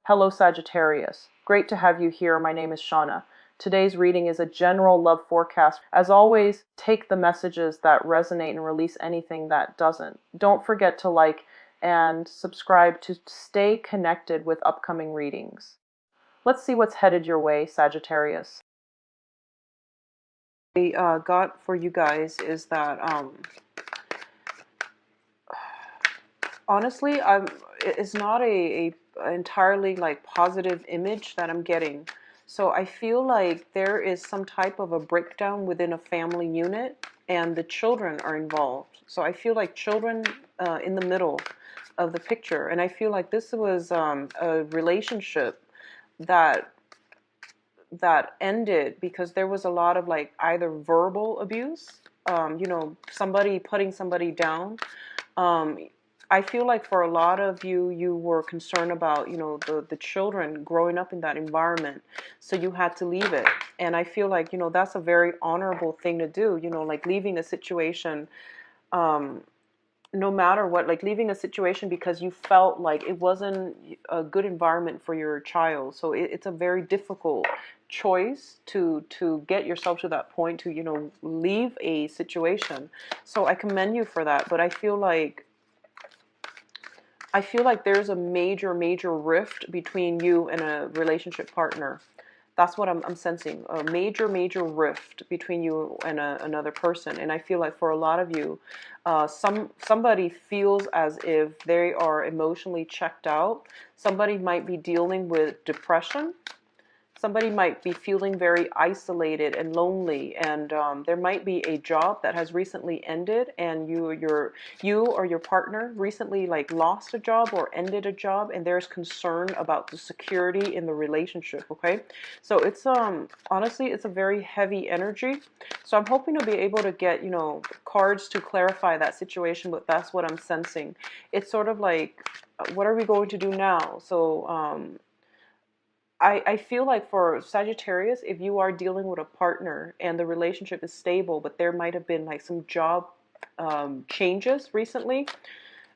Hello Sagittarius. Great to have you here. My name is Shauna. Today's reading is a general love forecast. As always, take the messages that resonate and release anything that doesn't. Don't forget to like and subscribe to stay connected with upcoming readings. Let's see what's headed your way, Sagittarius. What I got for you guys is that honestly, it's not a entirely like positive image that I'm getting. So I feel like there is some type of a breakdown within a family unit, and the children are involved. So I feel like children in the middle of the picture, and I feel like this was a relationship that ended because there was a lot of like either verbal abuse, somebody putting somebody down. I feel like for a lot of you, you were concerned about, the children growing up in that environment. So you had to leave it. And I feel like, that's a very honorable thing to do, like leaving a situation, no matter what, like leaving a situation because you felt like it wasn't a good environment for your child. So it's a very difficult choice to get yourself to that point to, leave a situation. So I commend you for that. But I feel like there's a major rift between you and a relationship partner. That's what I'm sensing. A major rift between you and another person. And I feel like for a lot of you, somebody feels as if they are emotionally checked out. Somebody might be dealing with depression. Somebody might be feeling very isolated and lonely, and there might be a job that has recently ended, and you or your partner recently like lost a job or ended a job, and there's concern about the security in the relationship. Okay, so it's honestly it's a very heavy energy. So I'm hoping to be able to get cards to clarify that situation, but that's what I'm sensing. It's sort of like, what are we going to do now? So I feel like for Sagittarius, if you are dealing with a partner and the relationship is stable, but there might have been like some job changes recently,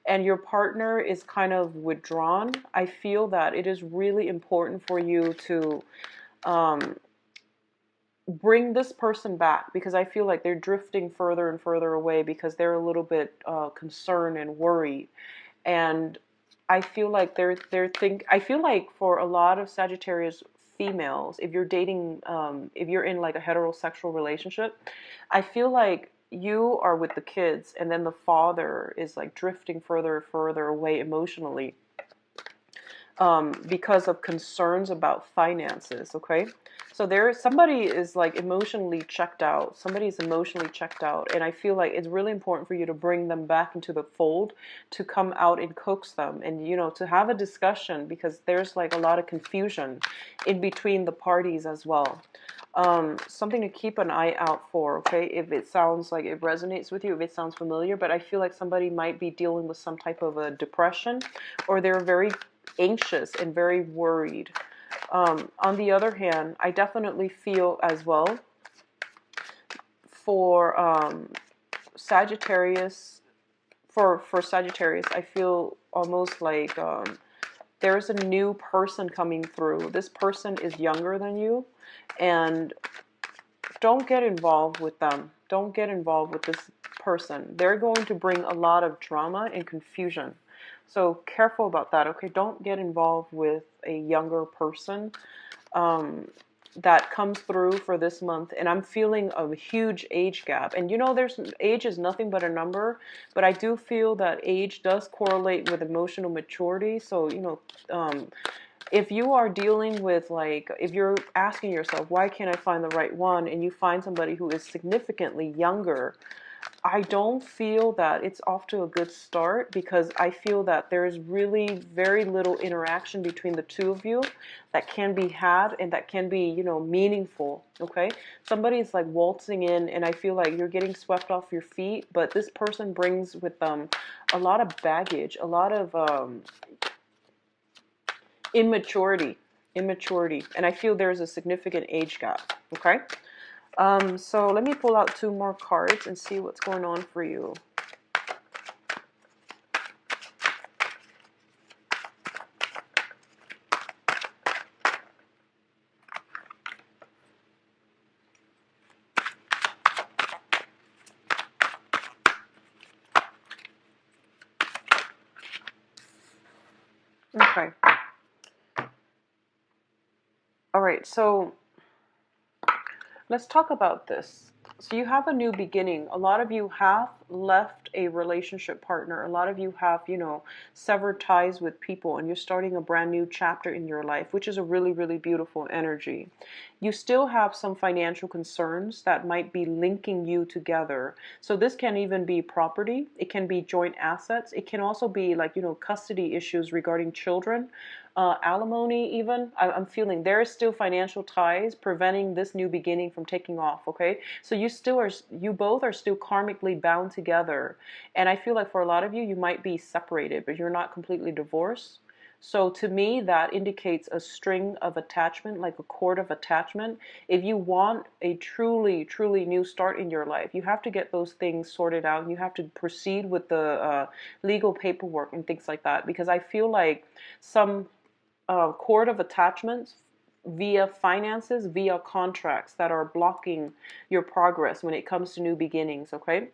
and your partner is kind of withdrawn, I feel that it is really important for you to bring this person back, because I feel like they're drifting further and further away because they're a little bit concerned and worried. And I feel like I feel like for a lot of Sagittarius females, if you're dating, if you're in like a heterosexual relationship, I feel like you are with the kids, and then the father is like drifting further and further away emotionally, because of concerns about finances. Okay, so somebody is like emotionally checked out. Somebody is emotionally checked out, and I feel like it's really important for you to bring them back into the fold, to come out and coax them, and to have a discussion, because there's like a lot of confusion in between the parties as well. Something to keep an eye out for. Okay, if it sounds like it resonates with you, if it sounds familiar, but I feel like somebody might be dealing with some type of a depression, or they're very anxious and very worried. On the other hand, I definitely feel as well for Sagittarius. For Sagittarius, I feel almost like there's a new person coming through. This person is younger than you, and don't get involved with them. Don't get involved with this person. They're going to bring a lot of drama and confusion. So careful about that, okay? Don't get involved with a younger person that comes through for this month. And I'm feeling a huge age gap. And there's age is nothing but a number, but I do feel that age does correlate with emotional maturity. So, if you are dealing with like, if you're asking yourself, why can't I find the right one? And you find somebody who is significantly younger, I don't feel that it's off to a good start, because I feel that there's really very little interaction between the two of you that can be had and that can be, meaningful. Okay. Somebody's like waltzing in, and I feel like you're getting swept off your feet, but this person brings with them a lot of baggage, a lot of, immaturity, and I feel there's a significant age gap. Okay, so let me pull out two more cards and see what's going on for you. All right, so let's talk about this. So you have a new beginning. A lot of you have left a relationship partner. A lot of you have, severed ties with people, and you're starting a brand new chapter in your life, which is a really, really beautiful energy. You still have some financial concerns that might be linking you together. So this can even be property. It can be joint assets. It can also be like, custody issues regarding children. Alimony even. I'm feeling there is still financial ties preventing this new beginning from taking off. Okay, so you both are still karmically bound together, and I feel like for a lot of you, you might be separated, but you're not completely divorced. So to me, that indicates a string of attachment, like a cord of attachment. If you want a truly, truly new start in your life, you have to get those things sorted out, and you have to proceed with the legal paperwork and things like that. Because I feel like some cord of attachments via finances, via contracts that are blocking your progress when it comes to new beginnings, okay?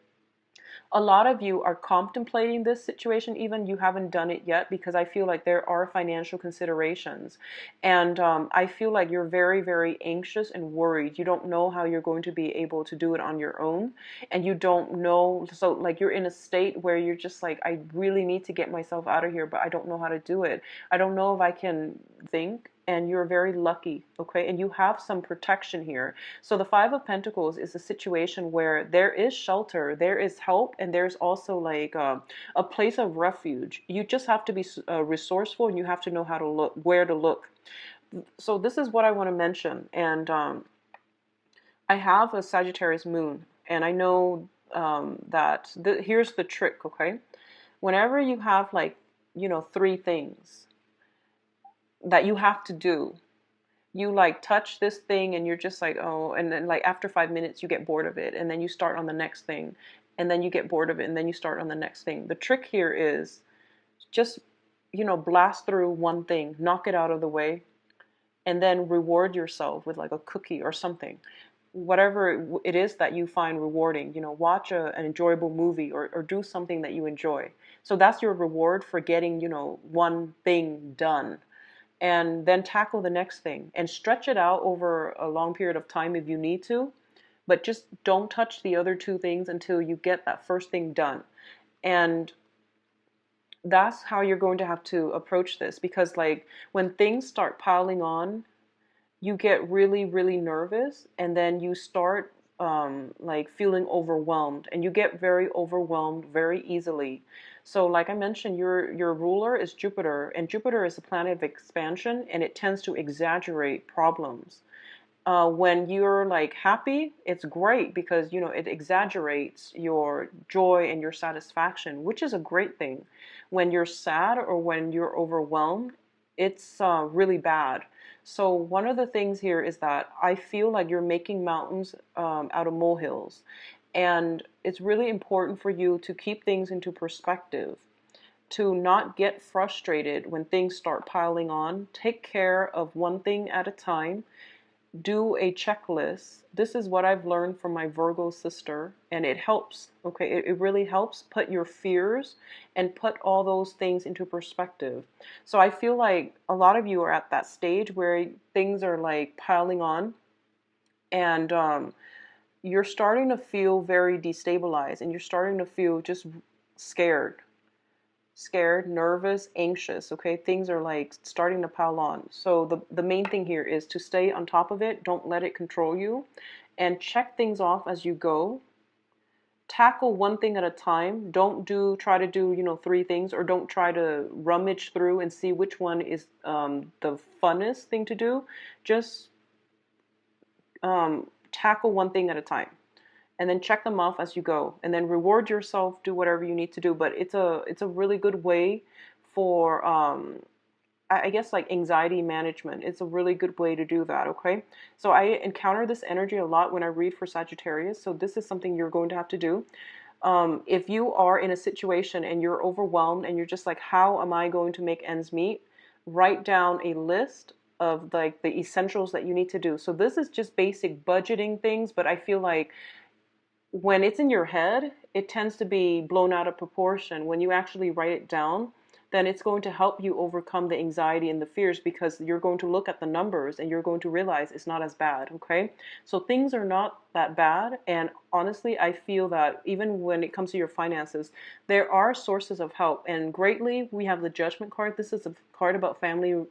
A lot of you are contemplating this situation, even you haven't done it yet, because I feel like there are financial considerations. And I feel like you're very, very anxious and worried. You don't know how you're going to be able to do it on your own. And you don't know, so like you're in a state where you're just like, I really need to get myself out of here, but I don't know how to do it. I don't know if I can think. And you're very lucky, okay? And you have some protection here. So the Five of Pentacles is a situation where there is shelter, there is help, and there's also like a place of refuge. You just have to be resourceful, and you have to know how to look, where to look. So this is what I want to mention. And I have a Sagittarius moon, and I know that here's the trick, okay? Whenever you have like, three things that you have to do, you like touch this thing and you're just like, oh, and then like after 5 minutes you get bored of it, and then you start on the next thing, and then you get bored of it, and then you start on the next thing. The trick here is just, blast through one thing, knock it out of the way, and then reward yourself with like a cookie or something. Whatever it is that you find rewarding, watch an enjoyable movie, or do something that you enjoy. So that's your reward for getting, one thing done. And then tackle the next thing and stretch it out over a long period of time if you need to, but just don't touch the other two things until you get that first thing done. And that's how you're going to have to approach this, because like when things start piling on, you get really, really nervous, and then you start like feeling overwhelmed, and you get very overwhelmed very easily. So like I mentioned, your ruler is Jupiter, and Jupiter is a planet of expansion, and it tends to exaggerate problems. When you're like happy, it's great because it exaggerates your joy and your satisfaction, which is a great thing. When you're sad or when you're overwhelmed, it's really bad. So one of the things here is that I feel like you're making mountains out of molehills, and it's really important for you to keep things into perspective, to not get frustrated when things start piling on. Take care of one thing at a time. Do a checklist. This is what I've learned from my Virgo sister, and it helps. Okay, it really helps put your fears and put all those things into perspective. So I feel like a lot of you are at that stage where things are like piling on, and you're starting to feel very destabilized, and you're starting to feel just scared, nervous, anxious, okay? Things are like starting to pile on. So the main thing here is to stay on top of it. Don't let it control you, and check things off as you go. Tackle one thing at a time. Don't try to do, three things, or don't try to rummage through and see which one is the funnest thing to do. Just tackle one thing at a time, and then check them off as you go, and then reward yourself, do whatever you need to do. But it's a really good way for I guess like anxiety management. It's a really good way to do that, okay? So I encounter this energy a lot when I read for Sagittarius, so this is something you're going to have to do. If you are in a situation and you're overwhelmed and you're just like, how am I going to make ends meet? Write down a list of like the essentials that you need to do. So this is just basic budgeting things, but I feel like when it's in your head, it tends to be blown out of proportion. When you actually write it down, then it's going to help you overcome the anxiety and the fears, because you're going to look at the numbers and you're going to realize it's not as bad, okay? So things are not that bad. And honestly, I feel that even when it comes to your finances, there are sources of help. And greatly, we have the Judgment card. This is a card about family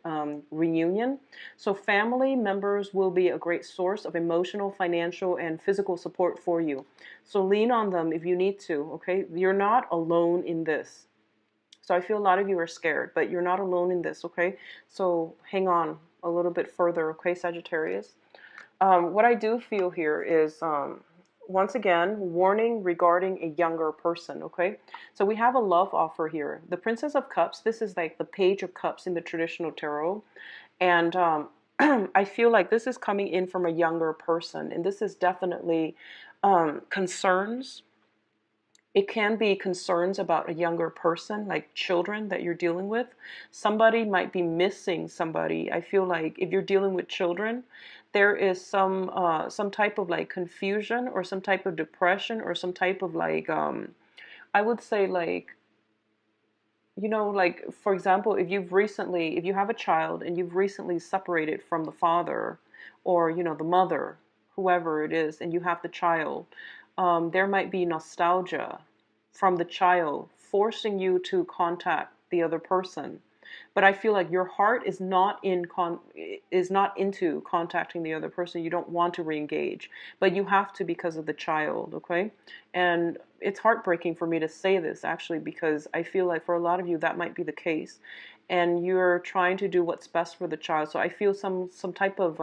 reunion. So family members will be a great source of emotional, financial, and physical support for you. So lean on them if you need to, okay? You're not alone in this. So I feel a lot of you are scared, but you're not alone in this, okay? So hang on a little bit further, okay, Sagittarius? What I do feel here is, once again, warning regarding a younger person, okay? So we have a love offer here. The Princess of Cups, this is like the Page of Cups in the traditional tarot. And I feel like this is coming in from a younger person. And this is definitely concerns. It can be concerns about a younger person, like children that you're dealing with. Somebody might be missing somebody. I feel like if you're dealing with children, there is some type of like confusion or some type of depression or some type of like I would say like, you know, like for example, if you have a child and you've recently separated from the father or, you know, the mother, whoever it is, and you have the child, there might be nostalgia from the child forcing you to contact the other person. But I feel like your heart is not into contacting the other person. You don't want to re-engage, but you have to because of the child, okay? And it's heartbreaking for me to say this actually, because I feel like for a lot of you that might be the case, and you're trying to do what's best for the child. So I feel some type of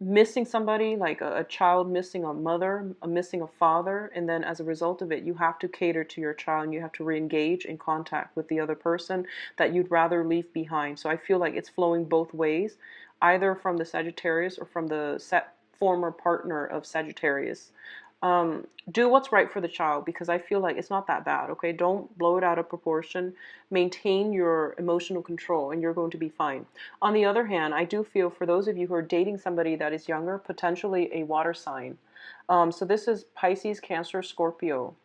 missing somebody, like a child missing a mother, missing a father, and then as a result of it, you have to cater to your child and you have to re-engage in contact with the other person that you'd rather leave behind. So I feel like it's flowing both ways, either from the Sagittarius or from the former partner of Sagittarius. Do what's right for the child, because I feel like it's not that bad, okay? Don't blow it out of proportion. Maintain your emotional control and you're going to be fine. On the other hand, I do feel for those of you who are dating somebody that is younger, potentially a water sign. So this is Pisces, Cancer, Scorpio.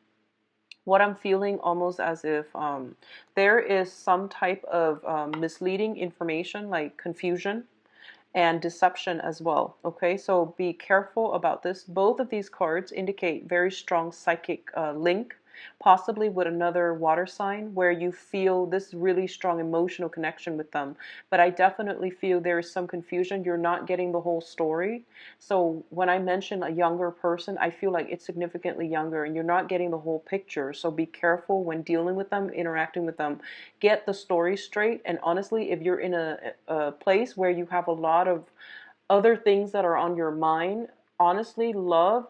What I'm feeling almost as if there is some type of misleading information, like confusion and deception as well. Okay, so be careful about this. Both of these cards indicate very strong psychic link, possibly with another water sign where you feel this really strong emotional connection with them. But I definitely feel there is some confusion. You're not getting the whole story. So when I mention a younger person, I feel like it's significantly younger and you're not getting the whole picture. So be careful when dealing with them, interacting with them. Get the story straight. And honestly, if you're in a place where you have a lot of other things that are on your mind, honestly, love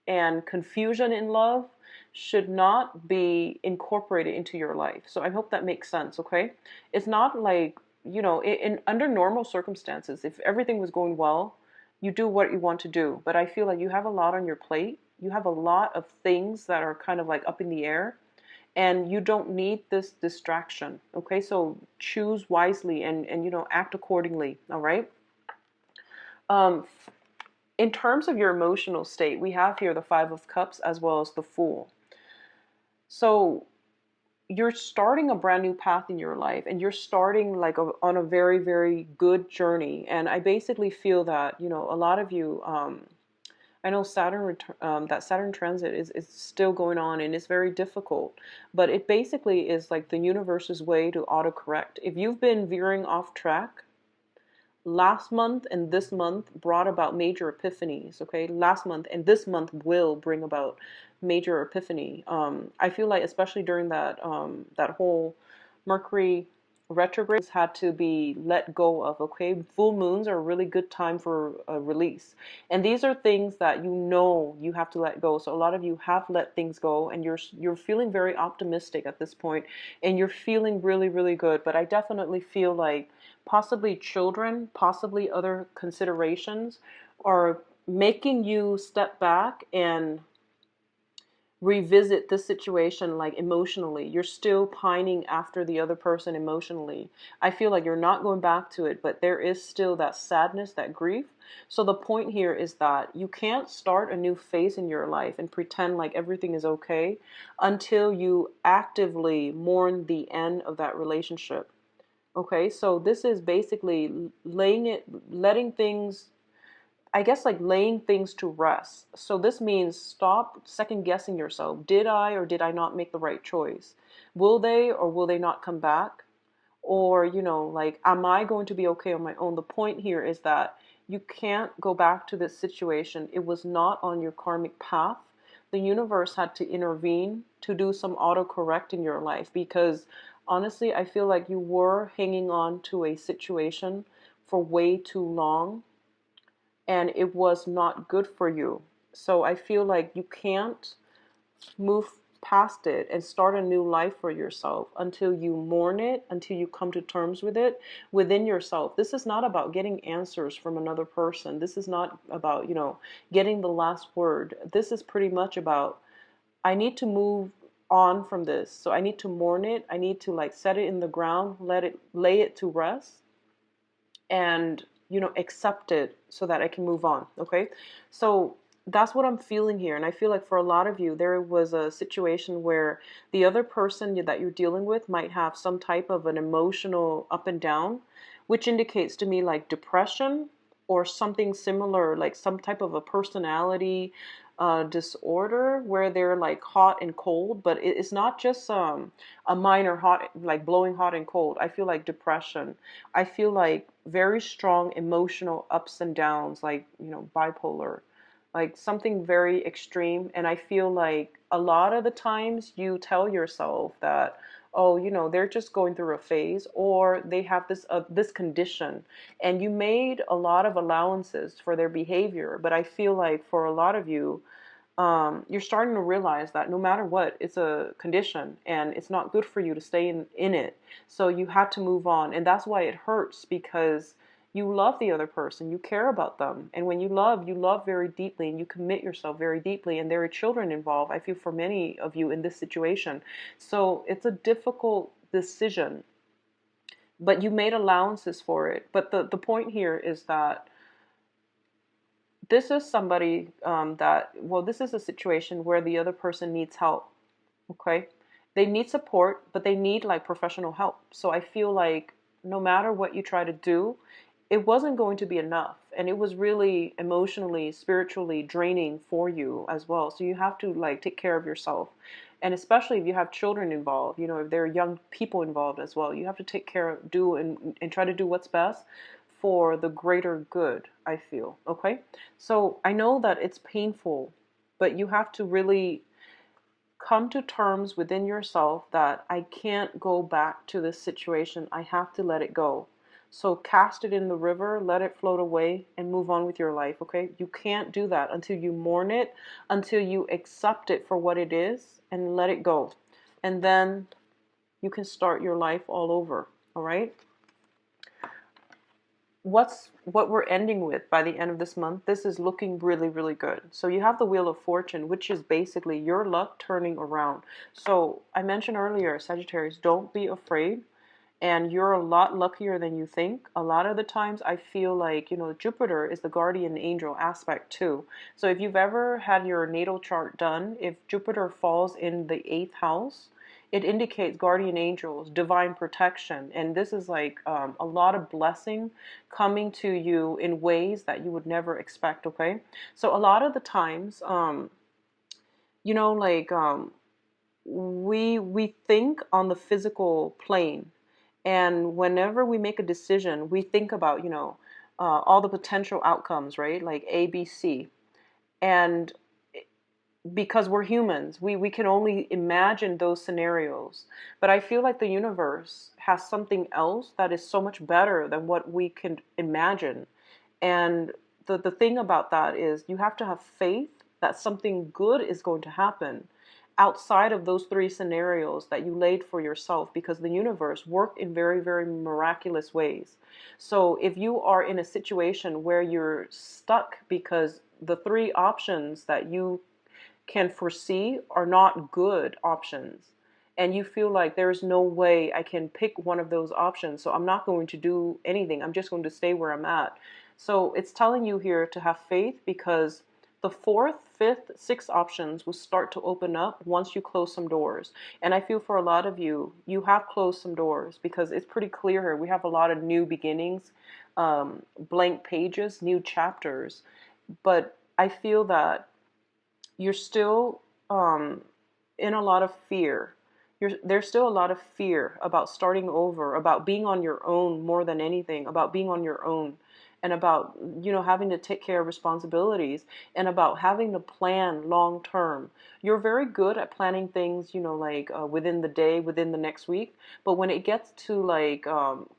and confusion in love should not be incorporated into your life. So I hope that makes sense, okay? It's not like, you know, under normal circumstances, if everything was going well, you do what you want to do. But I feel like you have a lot on your plate. You have a lot of things that are kind of like up in the air, and you don't need this distraction, okay? So choose wisely and you know, act accordingly, all right? Um, in terms of your emotional state, we have here the Five of Cups as well as the Fool. So you're starting a brand new path in your life, and you're starting like on a very, very good journey. And I basically feel that, you know, a lot of you, I know that Saturn transit is still going on and it's very difficult, but it basically is like the universe's way to autocorrect. If you've been veering off track, last month and this month brought about major epiphanies, okay? Last month and this month will bring about major epiphany. I feel like especially during that whole Mercury retrograde had to be let go of, okay? Full moons are a really good time for a release. And these are things that you know you have to let go. So a lot of you have let things go and you're feeling very optimistic at this point and you're feeling really, really good. But I definitely feel like possibly children, possibly other considerations are making you step back and revisit this situation like emotionally. You're still pining after the other person emotionally. I feel like you're not going back to it, but there is still that sadness, that grief. So the point here is that you can't start a new phase in your life and pretend like everything is okay until you actively mourn the end of that relationship. Okay, so this is basically letting things, I guess, like laying things to rest. So this means stop second guessing yourself. Did I or did I not make the right choice? Will they or will they not come back? Or, like, am I going to be okay on my own? The point here is that you can't go back to this situation. It was not on your karmic path. The universe had to intervene to do some autocorrect in your life because honestly, I feel like you were hanging on to a situation for way too long and it was not good for you. So I feel like you can't move past it and start a new life for yourself until you mourn it, until you come to terms with it within yourself. This is not about getting answers from another person. This is not about, getting the last word. This is pretty much about, I need to move on from this. So I need to mourn it. I need to like set it in the ground, lay it to rest and accept it so that I can move on. Okay, so that's what I'm feeling here, and I feel like for a lot of you there was a situation where the other person that you're dealing with might have some type of an emotional up and down, which indicates to me like depression or something similar, like some type of a personality disorder where they're like hot and cold, but it's not just a minor hot, like blowing hot and cold. I feel like depression. I feel like very strong emotional ups and downs, like, bipolar, like something very extreme. And I feel like a lot of the times you tell yourself that, oh, they're just going through a phase or they have this condition, and you made a lot of allowances for their behavior. But I feel like for a lot of you, you're starting to realize that no matter what, it's a condition and it's not good for you to stay in it. So you have to move on. And that's why it hurts, because you love the other person, you care about them. And when you love very deeply and you commit yourself very deeply, and there are children involved, I feel, for many of you in this situation. So it's a difficult decision, but you made allowances for it. But the point here is that this is somebody this is a situation where the other person needs help. Okay, they need support, but they need like professional help. So I feel like no matter what you try to do, it wasn't going to be enough, and it was really emotionally, spiritually draining for you as well. So you have to like take care of yourself, and especially if you have children involved, if there are young people involved as well, you have to take care of, do and try to do what's best for the greater good, I feel. Okay, so I know that it's painful, but you have to really come to terms within yourself that I can't go back to this situation. I have to let it go. So cast it in the river, let it float away, and move on with your life, okay? You can't do that until you mourn it, until you accept it for what it is, and let it go. And then you can start your life all over, all right? What we're ending with by the end of this month, this is looking really, really good. So you have the Wheel of Fortune, which is basically your luck turning around. So I mentioned earlier, Sagittarius, don't be afraid, and you're a lot luckier than you think. A lot of the times I feel like, Jupiter is the guardian angel aspect too. So if you've ever had your natal chart done, if Jupiter falls in the 8th house, it indicates guardian angels, divine protection. And this is like a lot of blessing coming to you in ways that you would never expect, okay? So a lot of the times, like we think on the physical plane, and whenever we make a decision, we think about, all the potential outcomes, right? Like A, B, C. And because we're humans, we can only imagine those scenarios. But I feel like the universe has something else that is so much better than what we can imagine. And the thing about that is you have to have faith that something good is going to happen outside of those three scenarios that you laid for yourself, because the universe worked in very, very miraculous ways. So if you are in a situation where you're stuck because the three options that you can foresee are not good options. And you feel like there's no way I can pick one of those options. So I'm not going to do anything. I'm just going to stay where I'm at. So it's telling you here to have faith, because the fourth, fifth, sixth options will start to open up once you close some doors. And I feel for a lot of you, you have closed some doors, because it's pretty clear here. We have a lot of new beginnings, blank pages, new chapters. But I feel that you're still in a lot of fear. There's still a lot of fear about starting over, about being on your own more than anything, about being on your own, and about, having to take care of responsibilities, and about having to plan long term. You're very good at planning things, like within the day, within the next week. But when it gets to like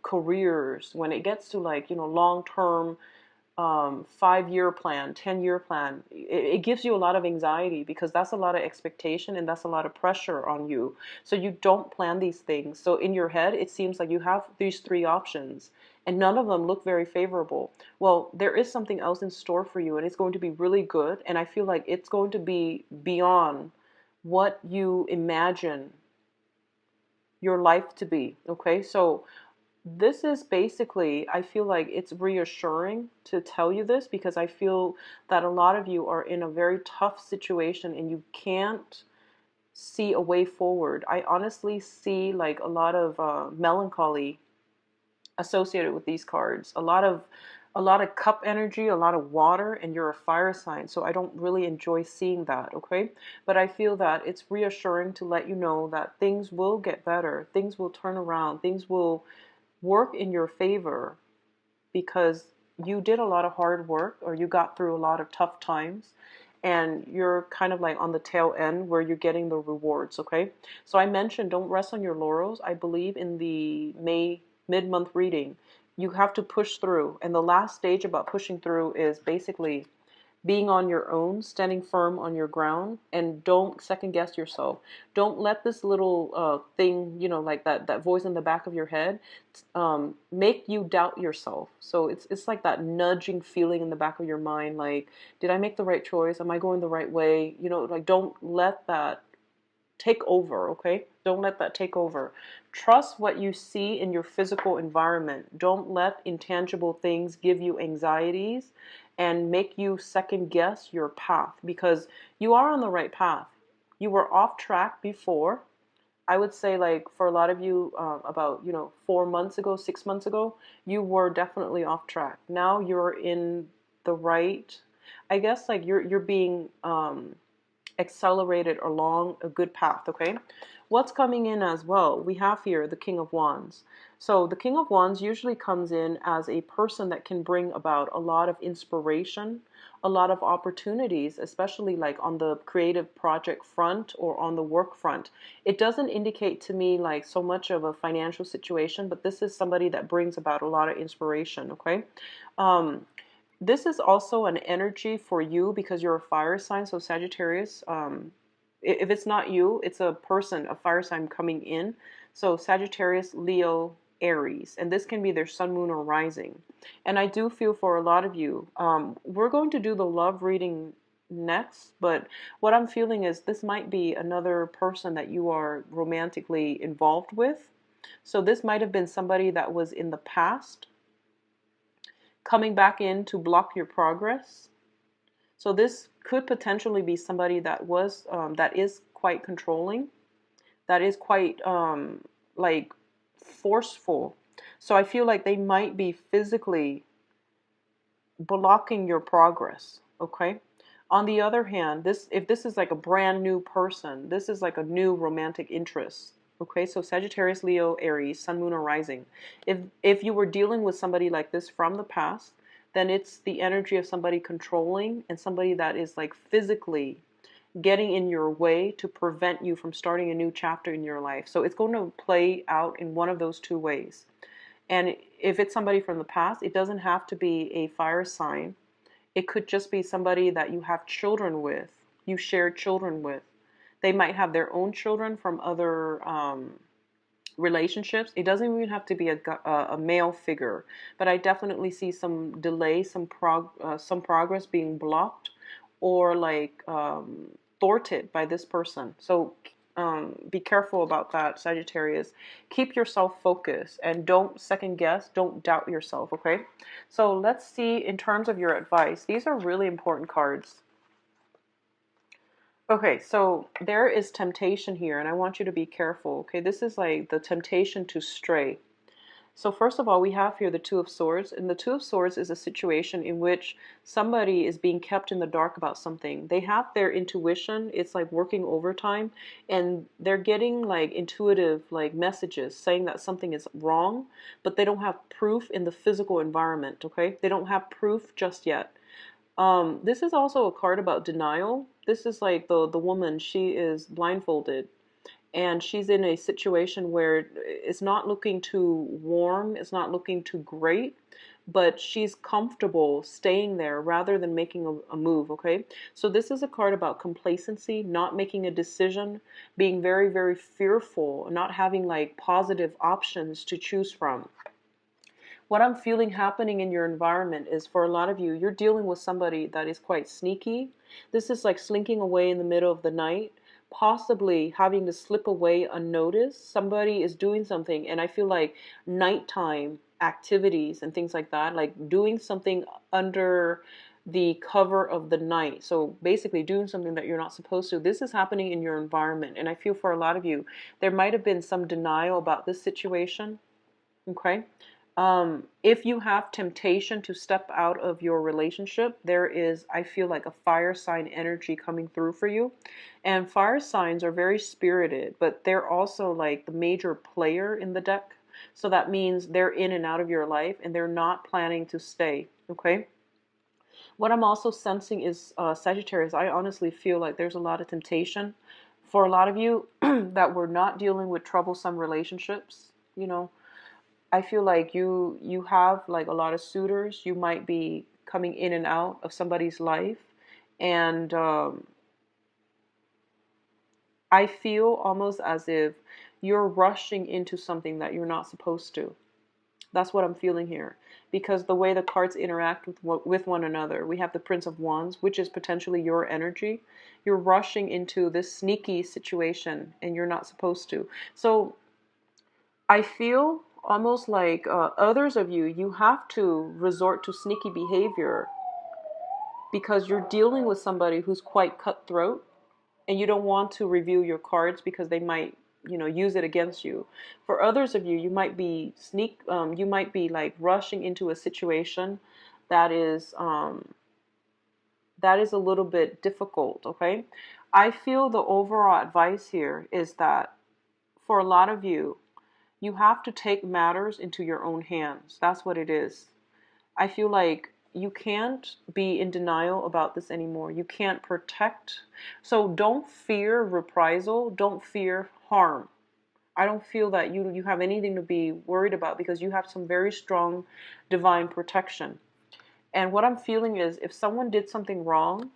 careers, when it gets to like, long term 5-year plan, 10-year plan, it gives you a lot of anxiety, because that's a lot of expectation and that's a lot of pressure on you. So you don't plan these things. So in your head, it seems like you have these 3 options and none of them look very favorable. Well, there is something else in store for you, and it's going to be really good. And I feel like it's going to be beyond what you imagine your life to be. Okay. So this is basically, I feel like it's reassuring to tell you this, because I feel that a lot of you are in a very tough situation and you can't see a way forward. I honestly see like a lot of melancholy associated with these cards. A lot of cup energy, a lot of water, and you're a fire sign. So I don't really enjoy seeing that, okay? But I feel that it's reassuring to let you know that things will get better. Things will turn around. Things will work in your favor, because you did a lot of hard work, or you got through a lot of tough times, and you're kind of like on the tail end where you're getting the rewards, okay? So I mentioned don't rest on your laurels. I believe in the May mid-month reading, you have to push through. And the last stage about pushing through is basically being on your own, standing firm on your ground, and don't second guess yourself. Don't let this little thing, like that voice in the back of your head, make you doubt yourself. So it's like that nudging feeling in the back of your mind, like, did I make the right choice? Am I going the right way? Like, don't let that take over, okay? Don't let that take over. Trust what you see in your physical environment. Don't let intangible things give you anxieties and make you second guess your path, because you are on the right path. You were off track before. I would say, like, for a lot of you, about 4 months ago, 6 months ago, you were definitely off track. Now you're in the right, I guess, like you're being accelerated along a good path, okay? What's coming in as well? We have here the King of Wands. So the King of Wands usually comes in as a person that can bring about a lot of inspiration, a lot of opportunities, especially like on the creative project front or on the work front. It doesn't indicate to me like so much of a financial situation, but this is somebody that brings about a lot of inspiration, okay? This is also an energy for you because you're a fire sign. So Sagittarius, if it's not you, it's a person, a fire sign coming in. So Sagittarius, Leo, Aries, and this can be their sun, moon, or rising. And I do feel for a lot of you, we're going to do the love reading next, but what I'm feeling is this might be another person that you are romantically involved with. So this might have been somebody that was in the past coming back in to block your progress. So this could potentially be somebody that was that is quite controlling, that is quite like forceful. So I feel like they might be physically blocking your progress. Okay. On the other hand, if this is like a brand new person, this is like a new romantic interest. Okay, so Sagittarius, Leo, Aries, Sun, Moon, or Rising. If you were dealing with somebody like this from the past, then it's the energy of somebody controlling and somebody that is like physically getting in your way to prevent you from starting a new chapter in your life. So it's going to play out in one of those two ways. And if it's somebody from the past, it doesn't have to be a fire sign. It could just be somebody that you have children with, you share children with. They might have their own children from other relationships. It doesn't even have to be a male figure, but I definitely see some delay, some progress being blocked, or like thwarted by this person. So be careful about that, Sagittarius. Keep yourself focused and don't second guess, don't doubt yourself, okay? So let's see in terms of your advice. These are really important cards. Okay, so there is temptation here, and I want you to be careful, okay? This is like the temptation to stray. So first of all, we have here the Two of Swords, and the Two of Swords is a situation in which somebody is being kept in the dark about something. They have their intuition, it's like working overtime, and they're getting like intuitive like messages saying that something is wrong, but they don't have proof in the physical environment, okay? They don't have proof just yet. This is also a card about denial. This is like the woman, she is blindfolded and she's in a situation where it's not looking too warm, it's not looking too great, but she's comfortable staying there rather than making a move, okay? So this is a card about complacency, not making a decision, being very, very fearful, not having like positive options to choose from. What I'm feeling happening in your environment is, for a lot of you, you're dealing with somebody that is quite sneaky. This is like slinking away in the middle of the night, possibly having to slip away unnoticed. Somebody is doing something, and I feel like nighttime activities and things like that, like doing something under the cover of the night. So basically doing something that you're not supposed to. This is happening in your environment, and I feel for a lot of you, there might have been some denial about this situation, okay? If you have temptation to step out of your relationship, there is, I feel like, a fire sign energy coming through for you. And fire signs are very spirited, but they're also like the major player in the deck. So that means they're in and out of your life and they're not planning to stay, okay? What I'm also sensing is, Sagittarius, I honestly feel like there's a lot of temptation for a lot of you that we're not dealing with troublesome relationships, you know. I feel like you have like a lot of suitors. You might be coming in and out of somebody's life, and I feel almost as if you're rushing into something that you're not supposed to. That's what I'm feeling here, because the way the cards interact with one another, we have the Prince of Wands, which is potentially your energy. You're rushing into this sneaky situation, and you're not supposed to. So I feel almost like others of you, you have to resort to sneaky behavior because you're dealing with somebody who's quite cutthroat, and you don't want to reveal your cards because they might, you know, use it against you. For others of you, you might be you might be like rushing into a situation that is a little bit difficult, okay? I feel the overall advice here is that for a lot of you, you have to take matters into your own hands. That's what it is. I feel like you can't be in denial about this anymore. You can't protect. So don't fear reprisal. Don't fear harm. I don't feel that you have anything to be worried about because you have some very strong divine protection. And what I'm feeling is, if someone did something wrong,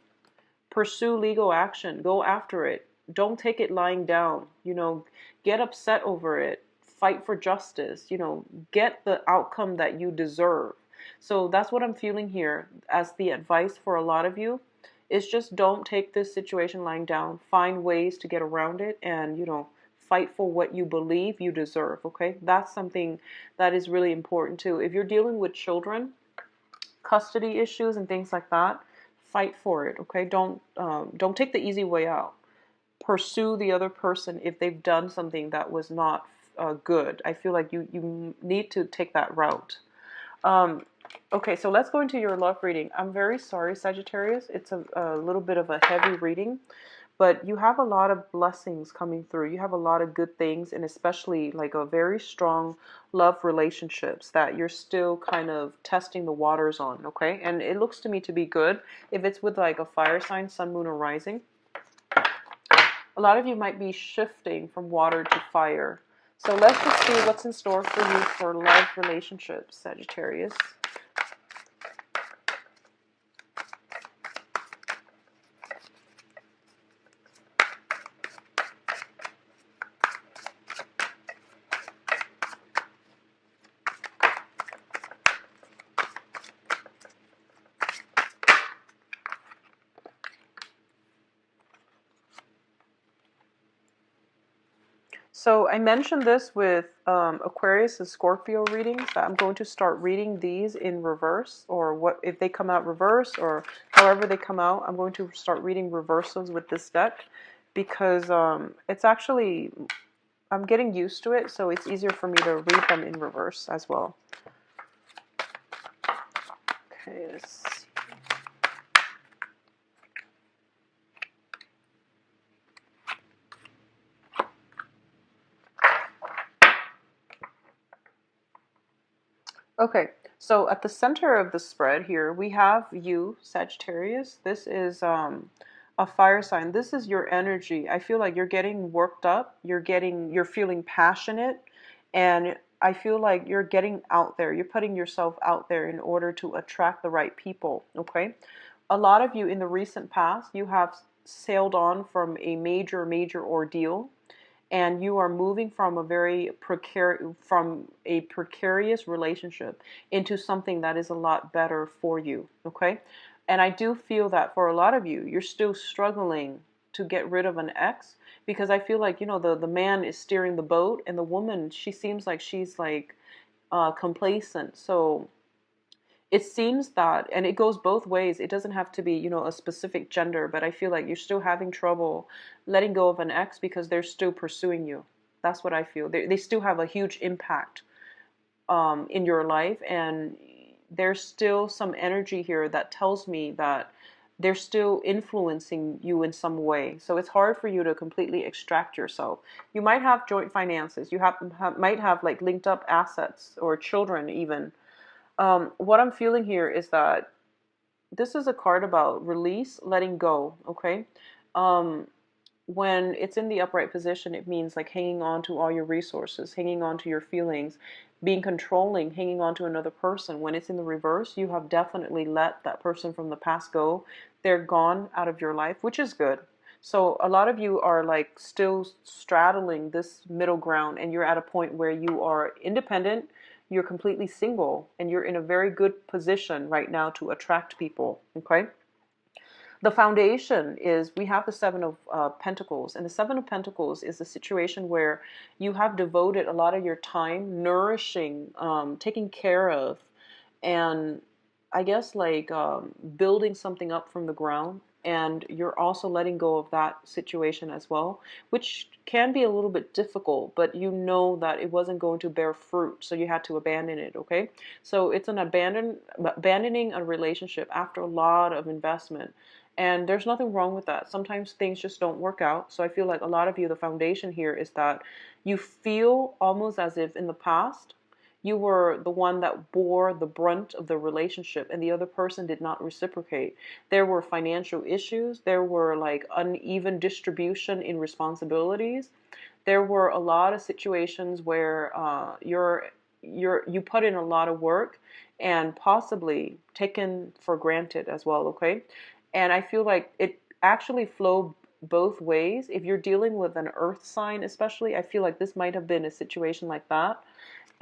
pursue legal action. Go after it. Don't take it lying down. You know, get upset over it. Fight for justice. You know, get the outcome that you deserve. So that's what I'm feeling here as the advice for a lot of you, is just don't take this situation lying down. Find ways to get around it and, you know, fight for what you believe you deserve, okay? That's something that is really important too. If you're dealing with children, custody issues and things like that, fight for it, okay? Don't take the easy way out. Pursue the other person if they've done something that was not good. I feel like you need to take that route. Okay, so let's go into your love reading. I'm very sorry, Sagittarius. It's a little bit of a heavy reading, but you have a lot of blessings coming through. You have a lot of good things, and especially like a very strong love relationships that you're still kind of testing the waters on, okay? And it looks to me to be good. If it's with like a fire sign, sun, moon, or rising, a lot of you might be shifting from water to fire. So let's just see what's in store for you for love relationships, Sagittarius. So I mentioned this with Aquarius and Scorpio readings, that I'm going to start reading these in reverse, or what if they come out reverse, or however they come out, I'm going to start reading reversals with this deck, because it's actually, I'm getting used to it, so it's easier for me to read them in reverse as well. Okay, let's see. Okay, so at the center of the spread here, we have you, Sagittarius. This is a fire sign. This is your energy. I feel like you're getting worked up. You're feeling passionate, and I feel like you're getting out there. You're putting yourself out there in order to attract the right people. Okay, a lot of you in the recent past, you have sailed on from a major ordeal, and you are moving from a precarious relationship into something that is a lot better for you. Okay, and I do feel that for a lot of you, you're still struggling to get rid of an ex, because I feel like, the man is steering the boat, and the woman, she seems like she's like complacent. So it seems that, and it goes both ways. It doesn't have to be, a specific gender, but I feel like you're still having trouble letting go of an ex because they're still pursuing you. That's what I feel. They still have a huge impact in your life, and there's still some energy here that tells me that they're still influencing you in some way. So it's hard for you to completely extract yourself. You might have joint finances. You might have like linked up assets or children even. What I'm feeling here is that this is a card about release, letting go, okay? Um, when it's in the upright position, it means like hanging on to all your resources, hanging on to your feelings, being controlling, hanging on to another person. When it's in the reverse, you have definitely let that person from the past go. They're gone out of your life, which is good. So a lot of you are like still straddling this middle ground, and you're at a point where you are independent, you're completely single, and you're in a very good position right now to attract people, okay? The foundation is, we have the Seven of Pentacles, and the Seven of Pentacles is a situation where you have devoted a lot of your time nourishing, taking care of, and I guess like building something up from the ground. And you're also letting go of that situation as well, which can be a little bit difficult, but you know that it wasn't going to bear fruit, so you had to abandon it, okay? So it's abandoning a relationship after a lot of investment. And there's nothing wrong with that. Sometimes things just don't work out. So I feel like a lot of you, the foundation here is that you feel almost as if in the past you were the one that bore the brunt of the relationship and the other person did not reciprocate. There were financial issues. There were like uneven distribution in responsibilities. There were a lot of situations where you put in a lot of work and possibly taken for granted as well, okay? And I feel like it actually flowed both ways. If you're dealing with an earth sign, especially, I feel like this might have been a situation like that.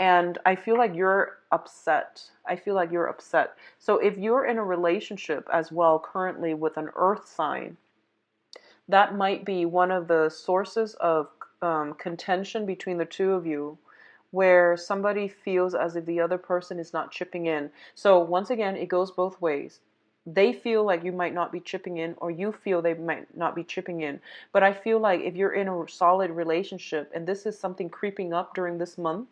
And I feel like you're upset. I feel like you're upset. So if you're in a relationship as well currently with an earth sign, that might be one of the sources of contention between the two of you, where somebody feels as if the other person is not chipping in. So once again, it goes both ways. They feel like you might not be chipping in, or you feel they might not be chipping in. But I feel like if you're in a solid relationship and this is something creeping up during this month,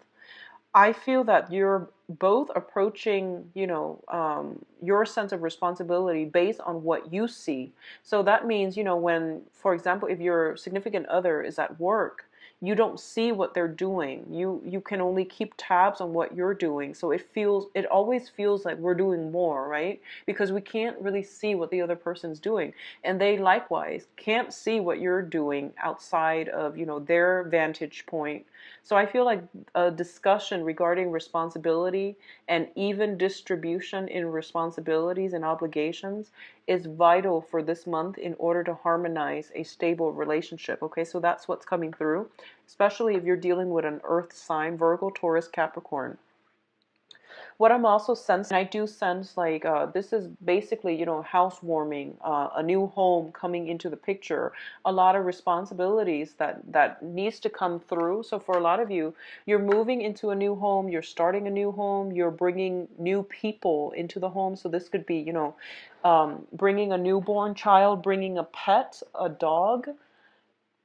I feel that you're both approaching, your sense of responsibility based on what you see. So that means, when, for example, if your significant other is at work, you don't see what they're doing. You can only keep tabs on what you're doing. So it always feels like we're doing more, right? Because we can't really see what the other person's doing. And they likewise can't see what you're doing outside of, their vantage point. So I feel like a discussion regarding responsibility and even distribution in responsibilities and obligations is vital for this month in order to harmonize a stable relationship. Okay, so that's what's coming through, especially if you're dealing with an earth sign, Virgo, Taurus, Capricorn. What I'm also sensing, I do sense like this is basically, housewarming, a new home coming into the picture, a lot of responsibilities that needs to come through. So for a lot of you, you're moving into a new home, you're starting a new home, you're bringing new people into the home. So this could be, bringing a newborn child, bringing a pet, a dog,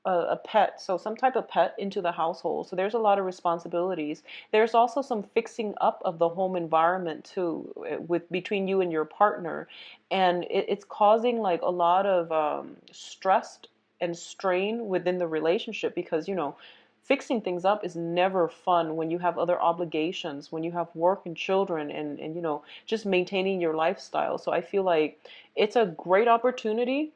a pet, so some type of pet into the household. So there's a lot of responsibilities. There's also some fixing up of the home environment too, with between you and your partner, and it's causing like a lot of stress and strain within the relationship because fixing things up is never fun when you have other obligations, when you have work and children, and just maintaining your lifestyle. So I feel like it's a great opportunity,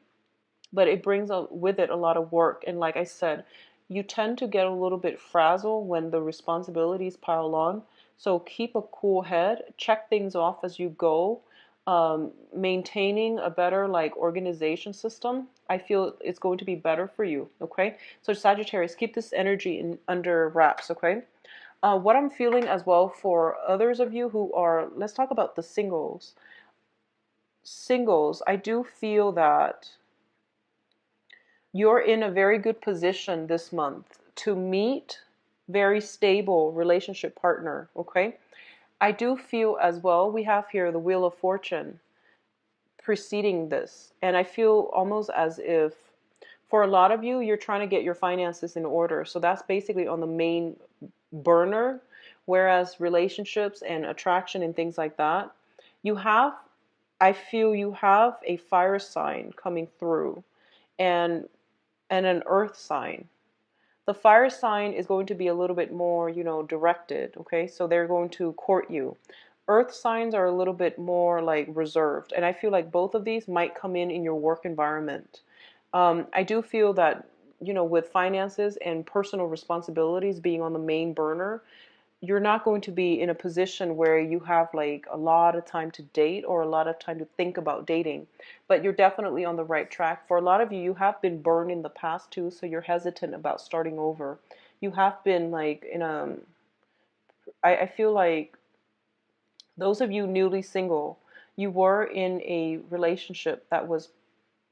but it brings with it a lot of work. And like I said, you tend to get a little bit frazzled when the responsibilities pile on. So keep a cool head, check things off as you go. Maintaining a better like organization system, I feel it's going to be better for you. Okay, so Sagittarius, keep this energy under wraps. Okay, what I'm feeling as well for others of you who are, let's talk about the singles. I do feel that you're in a very good position this month to meet very stable relationship partner. Okay, I do feel as well, we have here the Wheel of Fortune preceding this, and I feel almost as if for a lot of you, you're trying to get your finances in order. So that's basically on the main burner, whereas relationships and attraction and things like that, you have, I feel you have a fire sign coming through, and an earth sign. The fire sign is going to be a little bit more, directed. Okay, so they're going to court you. Earth signs are a little bit more like reserved, and I feel like both of these might come in your work environment. I do feel that, with finances and personal responsibilities being on the main burner, you're not going to be in a position where you have like a lot of time to date or a lot of time to think about dating, but you're definitely on the right track. For a lot of you, you have been burned in the past too, so you're hesitant about starting over. You have been like in a, I feel like those of you newly single, you were in a relationship that was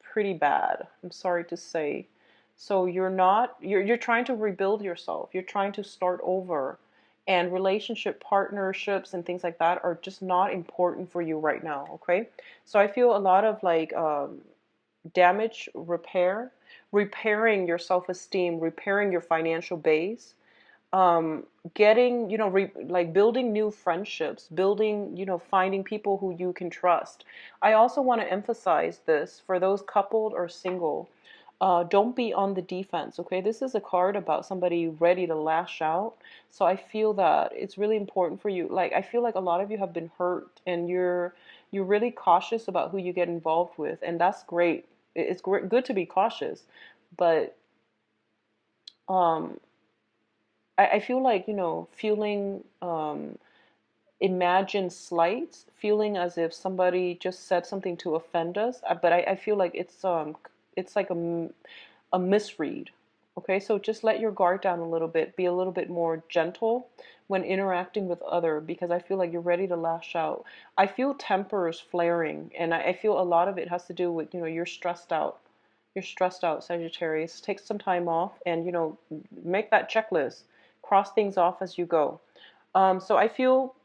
pretty bad, I'm sorry to say. So you're trying to rebuild yourself. You're trying to start over. And relationship partnerships and things like that are just not important for you right now, okay? So I feel a lot of like damage repair, repairing your self-esteem, repairing your financial base, getting, like building new friendships, building, finding people who you can trust. I also want to emphasize this for those coupled or single. Don't be on the defense, okay? This is a card about somebody ready to lash out. So I feel that it's really important for you. Like, I feel like a lot of you have been hurt, and you're really cautious about who you get involved with, and that's great. It's great, good to be cautious, but um, I feel like, feeling imagined slights, feeling as if somebody just said something to offend us. But I feel like it's like a misread. Okay, so just let your guard down a little bit. Be a little bit more gentle when interacting with other, because I feel like you're ready to lash out. I feel tempers flaring, and I feel a lot of it has to do with, you're stressed out. You're stressed out, Sagittarius. Take some time off and, make that checklist. Cross things off as you go. So I feel,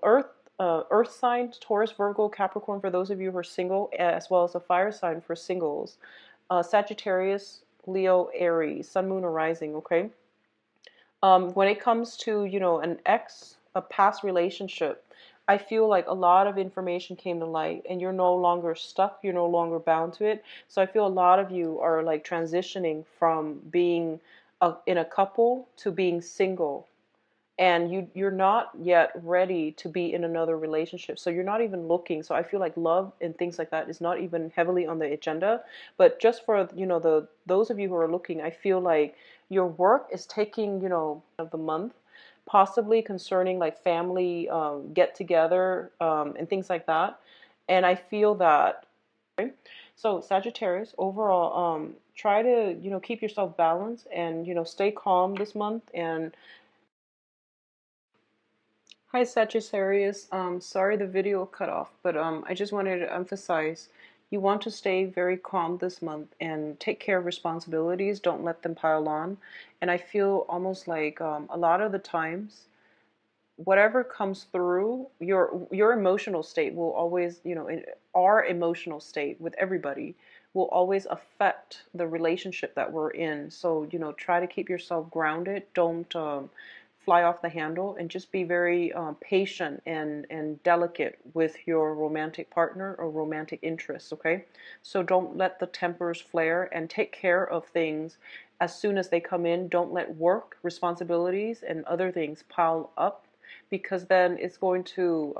earth sign, Taurus, Virgo, Capricorn for those of you who are single, as well as a fire sign for singles. Sagittarius, Leo, Aries, Sun, Moon, or Rising, okay? When it comes to, a past relationship, I feel like a lot of information came to light, and you're no longer stuck, you're no longer bound to it. So I feel a lot of you are like transitioning from being in a couple to being single, and you're not yet ready to be in another relationship, so you're not even looking. So I feel like love and things like that is not even heavily on the agenda. But just for, those of you who are looking, I feel like your work is taking, of the month, possibly concerning like family get together, and things like that. And I feel that, okay? So Sagittarius, overall, try to, keep yourself balanced, and stay calm this month, and Hi Sagittarius. Sorry the video cut off, but I just wanted to emphasize you want to stay very calm this month and take care of responsibilities. Don't let them pile on. And I feel almost like a lot of the times, whatever comes through, your emotional state will always, our emotional state with everybody will always affect the relationship that we're in. So, try to keep yourself grounded. Don't fly off the handle, and just be very patient and delicate with your romantic partner or romantic interests, okay? So don't let the tempers flare, and take care of things as soon as they come in. Don't let work, responsibilities, and other things pile up, because then it's going to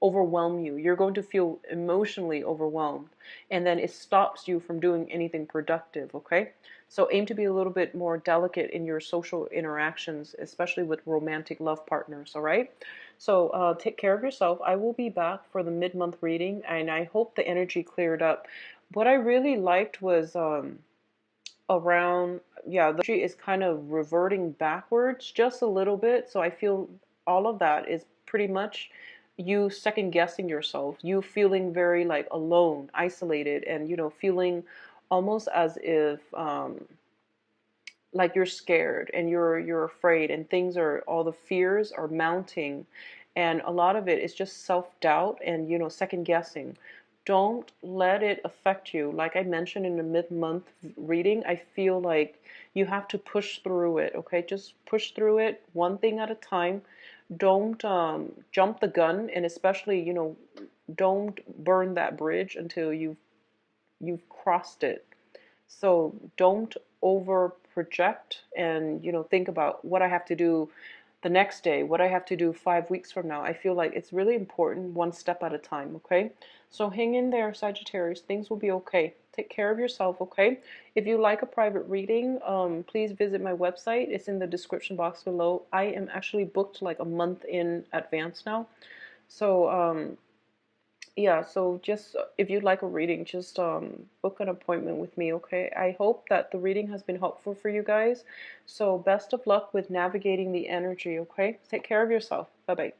overwhelm you. You're going to feel emotionally overwhelmed, and then it stops you from doing anything productive, okay? So aim to be a little bit more delicate in your social interactions, especially with romantic love partners, all right? So take care of yourself. I will be back for the mid-month reading, and I hope the energy cleared up. What I really liked was around, yeah, the energy is kind of reverting backwards just a little bit. So I feel all of that is pretty much you second guessing yourself, you feeling very like alone, isolated, and feeling almost as if like you're scared and you're afraid, and things are, all the fears are mounting, and a lot of it is just self-doubt and second guessing. Don't let it affect you. Like I mentioned in the mid-month reading, I feel like you have to push through it, okay? Just push through it one thing at a time. Don't jump the gun, and especially don't burn that bridge until you've crossed it. So don't over project, and think about what I have to do the next day, what I have to do 5 weeks from now. I feel like it's really important, one step at a time, okay? So hang in there, Sagittarius. Things will be okay. Take care of yourself, okay? If you like a private reading, please visit my website. It's in the description box below. I am actually booked like a month in advance now. So yeah, so just if you'd like a reading, just book an appointment with me, okay? I hope that the reading has been helpful for you guys. So best of luck with navigating the energy, okay? Take care of yourself. Bye-bye.